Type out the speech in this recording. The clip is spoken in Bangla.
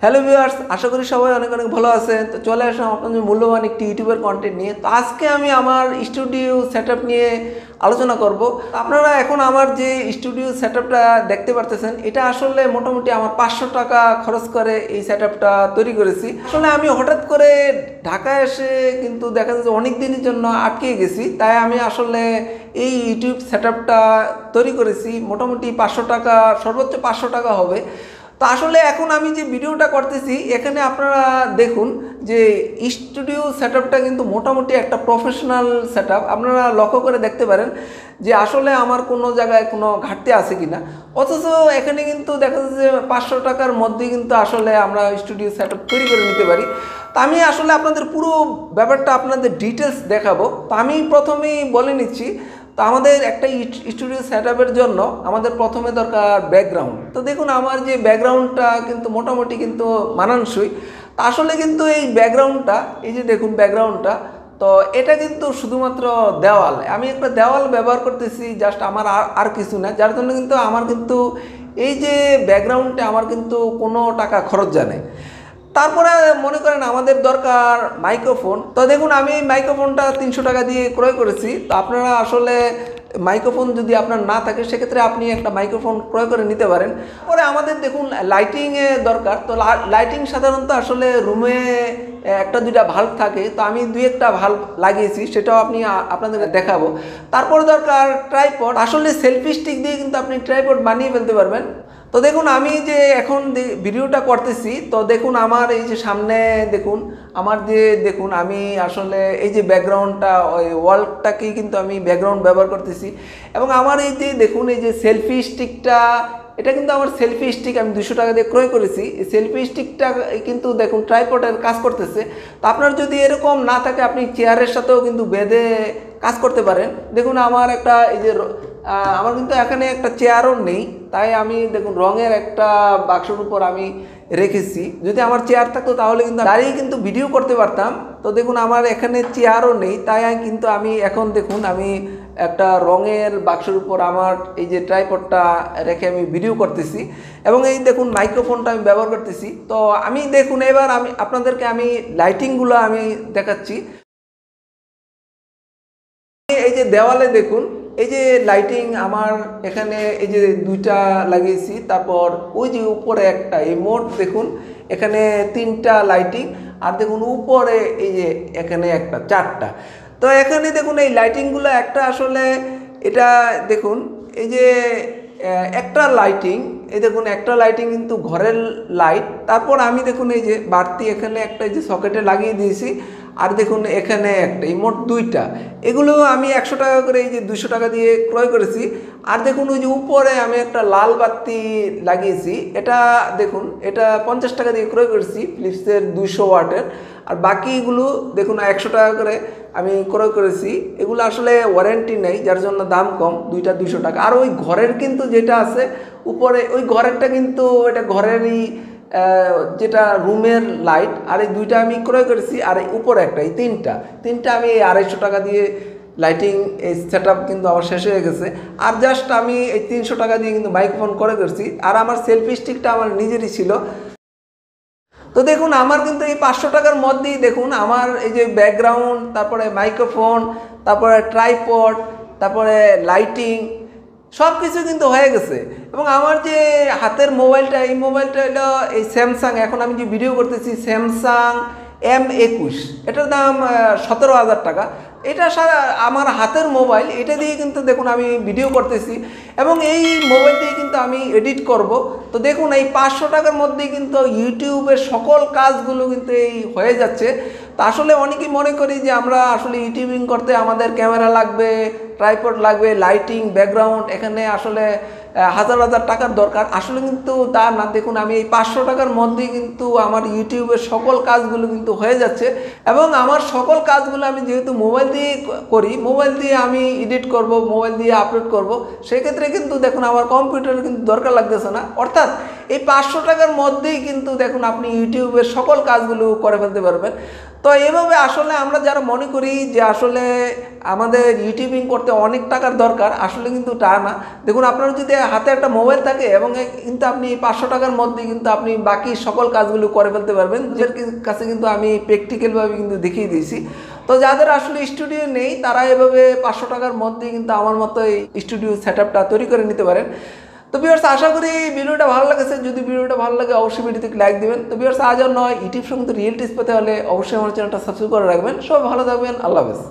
হ্যালো ভিউয়ার্স, আশা করি সবাই অনেক অনেক ভালো আছেন। তো চলে আসলাম আপনাদের মূল্যবান একটি ইউটিউবের কন্টেন্ট নিয়ে। তো আজকে আমি আমার স্টুডিও সেটআপ নিয়ে আলোচনা করব। আপনারা এখন আমার যে স্টুডিও সেটআপটা দেখতে পারতেছেন, এটা আসলে মোটামুটি আমার 500 টাকা খরচ করে এই সেটআপটা তৈরি করেছি। আসলে আমি হঠাৎ করে ঢাকায় এসে কিন্তু দেখা যাচ্ছে অনেক দিনের জন্য আটকে গেছি, তাই আমি আসলে এই ইউটিউব সেটআপটা তৈরি করেছি। মোটামুটি 500 টাকা, সর্বোচ্চ 500 টাকা হবে। তো আসলে এখন আমি যে ভিডিওটা করতেছি, এখানে আপনারা দেখুন যে স্টুডিও সেটআপটা কিন্তু মোটামুটি একটা প্রফেশনাল সেটআপ। আপনারা লক্ষ্য করে দেখতে পারেন যে আসলে আমার কোনো জায়গায় কোনো ঘাটতি আছে কিনা। অথচ এখানে কিন্তু দেখা যাচ্ছে যে 500 টাকার মধ্যেই কিন্তু আসলে আমরা স্টুডিও সেটআপ তৈরি করে নিতে পারি। তো আমি আসলে আপনাদের পুরো ব্যাপারটা আপনাদের ডিটেলস দেখাবো। তো আমি প্রথমেই বলে নিচ্ছি, তো আমাদের একটা স্টুডিও সেটআপের জন্য আমাদের প্রথমে দরকার ব্যাকগ্রাউন্ড। তো দেখুন আমার যে ব্যাকগ্রাউন্ডটা কিন্তু মোটামুটি কিন্তু মানানসই। তা আসলে কিন্তু এই ব্যাকগ্রাউন্ডটা, এই যে দেখুন ব্যাকগ্রাউন্ডটা, তো এটা কিন্তু শুধুমাত্র দেওয়াল। আমি একটা দেওয়াল ব্যবহার করতেছি, জাস্ট আমার আর কিছু না। যার জন্য কিন্তু আমার কিন্তু এই যে ব্যাকগ্রাউন্ডে আমার কিন্তু কোনো টাকা খরচ যায় না। তারপরে মনে করেন আমাদের দরকার মাইক্রোফোন। তো দেখুন আমি এই মাইক্রোফোনটা 300 টাকা দিয়ে ক্রয় করেছি। তো আপনারা আসলে মাইক্রোফোন যদি আপনার না থাকে, সেক্ষেত্রে আপনি একটা মাইক্রোফোন ক্রয় করে নিতে পারেন। পরে আমাদের দেখুন লাইটিংয়ে দরকার। তো লাইটিং সাধারণত আসলে রুমে একটা দুইটা ভাল্ব থাকে, তো আমি দুই একটা ভাল্ব লাগিয়েছি, সেটাও আপনাদের দেখাবো। তারপর দরকার ট্রাইপড। আসলে সেলফি স্টিক দিয়ে কিন্তু আপনি ট্রাইপড বানিয়ে ফেলতে পারবেন। তো দেখুন আমি যে এখন ভিডিওটা করতেছি, তো দেখুন আমার এই যে সামনে দেখুন আমার যে দেখুন আমি আসলে এই যে ব্যাকগ্রাউন্ডটা, ওই ওয়ালটাকেই কিন্তু আমি ব্যাকগ্রাউন্ড ব্যবহার করতেছি। এবং আমার এই যে দেখুন এই যে সেলফি স্টিকটা, এটা কিন্তু আমার সেলফি স্টিক আমি 200 টাকা দিয়ে ক্রয় করেছি। এই সেলফি স্টিকটা কিন্তু দেখুন ট্রাইপডের কাজ করতেছে। তো আপনার যদি এরকম না থাকে, আপনি চেয়ারের সাথেও কিন্তু বেঁধে কাজ করতে পারেন। দেখুন আমার একটা এই যে আমার কিন্তু এখানে একটা চেয়ারও নেই, তাই আমি দেখুন রঙের একটা বাক্সের উপর আমি রেখেছি। যদি আমার চেয়ার থাকতো তাহলে কিন্তু দাঁড়িয়ে কিন্তু ভিডিও করতে পারতাম। তো দেখুন আমার এখানে চেয়ারও নেই, তাই কিন্তু আমি এখন দেখুন আমি একটা রঙের বাক্সের উপর আমার এই যে ট্রাইপডটা রেখে আমি ভিডিও করতেছি। এবং এই দেখুন মাইক্রোফোনটা আমি ব্যবহার করতেছি। তো আমি দেখুন এবার আমি আপনাদেরকে আমি লাইটিংগুলো আমি দেখাচ্ছি। এই যে দেওয়ালে দেখুন এই যে লাইটিং আমার এখানে এই যে দুইটা লাগিয়েছি, তারপর ওই যে উপরে একটা, এই মোট দেখুন এখানে 3টা লাইটিং, আর দেখুন উপরে এই যে এখানে একটা, 4টা। তো এখানে দেখুন এই লাইটিংগুলো একটা আসলে এটা দেখুন এই যে একটা লাইটিং, এই দেখুন একটা লাইটিং কিন্তু ঘরের লাইট। তারপর আমি দেখুন এই যে বাড়তি এখানে একটা এই যে সকেটে লাগিয়ে দিয়েছি, আর দেখুন এখানে একটা, এই মোট 2টা। এগুলো আমি 100 টাকা করে এই যে 200 টাকা দিয়ে ক্রয় করেছি। আর দেখুন ওই যে উপরে আমি একটা লাল বাতি লাগিয়েছি, এটা দেখুন এটা 50 টাকা দিয়ে ক্রয় করেছি, ফিলিপসের 200 ওয়াটের। আর বাকিগুলো দেখুন 100 টাকা করে আমি ক্রয় করেছি। এগুলো আসলে ওয়ারেন্টি নেই, যার জন্য দাম কম, 2টা 200 টাকা। আর ওই ঘরের কিন্তু যেটা আছে উপরে, ওই ঘরেরটা কিন্তু এটা ঘরেরই যেটা রুমের লাইট। আর এই 2টা আমি ক্রয় করেছি, আর এই উপরে একটা, এই 3টা আমি 250 টাকা দিয়ে লাইটিং এই সেটআপ কিন্তু আমার শেষ হয়ে গেছে। আর জাস্ট আমি এই 300 টাকা দিয়ে কিন্তু মাইক্রোফোন ক্রয় করেছি। আর আমার সেলফি স্টিকটা আমার নিজেরই ছিল। তো দেখুন আমার কিন্তু এই 500 টাকার মধ্যেই দেখুন আমার এই যে ব্যাকগ্রাউন্ড, তারপরে মাইক্রোফোন, তারপরে ট্রাইপড, তারপরে লাইটিং সব কিছু কিন্তু হয়ে গেছে। এবং আমার যে হাতের মোবাইলটা, এই মোবাইলটা হলো এই স্যামসাং, এখন আমি যে ভিডিও করতেছি স্যামসাং M21, এটার দাম 17,000 টাকা। এটা আমার হাতের মোবাইল, এটা দিয়ে কিন্তু দেখুন আমি ভিডিও করতেছি এবং এই মোবাইল দিয়ে কিন্তু আমি এডিট করব। তো দেখুন এই 500 টাকার মধ্যেই কিন্তু ইউটিউবের সকল কাজগুলো কিন্তু এই হয়ে যাচ্ছে। তো আসলে অনেকেই মনে করি যে আমরা আসলে ইউটিউবিং করতে আমাদের ক্যামেরা লাগবে, ট্রাইপড লাগবে, লাইটিং, ব্যাকগ্রাউন্ড, এখানে আসলে হাজার হাজার টাকার দরকার। আসলে কিন্তু তা না। দেখুন আমি এই 500 টাকার মধ্যেই কিন্তু আমার ইউটিউবের সকল কাজগুলো কিন্তু হয়ে যাচ্ছে। এবং আমার সকল কাজগুলো আমি যেহেতু মোবাইল দিয়ে করি, মোবাইল দিয়ে আমি এডিট করব, মোবাইল দিয়ে আপলোড করব, সেক্ষেত্রে কিন্তু দেখুন আমার কম্পিউটারের কিন্তু দরকার লাগতেছে না। অর্থাৎ এই 500 টাকার মধ্যেই কিন্তু দেখুন আপনি ইউটিউবের সকল কাজগুলো করে ফেলতে পারবেন। তো এইভাবে আসলে আমরা যারা মনে করি যে আসলে আমাদের ইউটিউবিং করতে অনেক টাকার দরকার, আসলে কিন্তু তা না। দেখুন আপনার যদি হাতে একটা মোবাইল থাকে এবং কিন্তু আপনি 500 টাকার মধ্যে কিন্তু আপনি বাকি সকল কাজগুলো করে ফেলতে পারবেন, যার কাছে কিন্তু আমি প্র্যাকটিক্যালভাবে কিন্তু দেখিয়ে দিয়েছি। তো যাদের আসলে স্টুডিও নেই তারা এভাবে 500 টাকার মধ্যে কিন্তু আমার মতো এই স্টুডিও সেটআপটা তৈরি করে নিতে পারেন। তো ভিউয়ার্স, আশা করি ভিডিওটা ভালো লাগছে। যদি ভিডিওটা ভালো লাগে অবশ্যই ভিডিওতে লাইক দিবেন। তো ভিউয়ার্স, আজ আর নয়, ইউটিউব সম্বন্ধে রিয়েল টিপস পেতে হলে অবশ্যই আমার চ্যানেলটা সাবস্ক্রাইব করে রাখবেন। সবাই ভালো থাকবেন, আল্লাহ হাফেজ।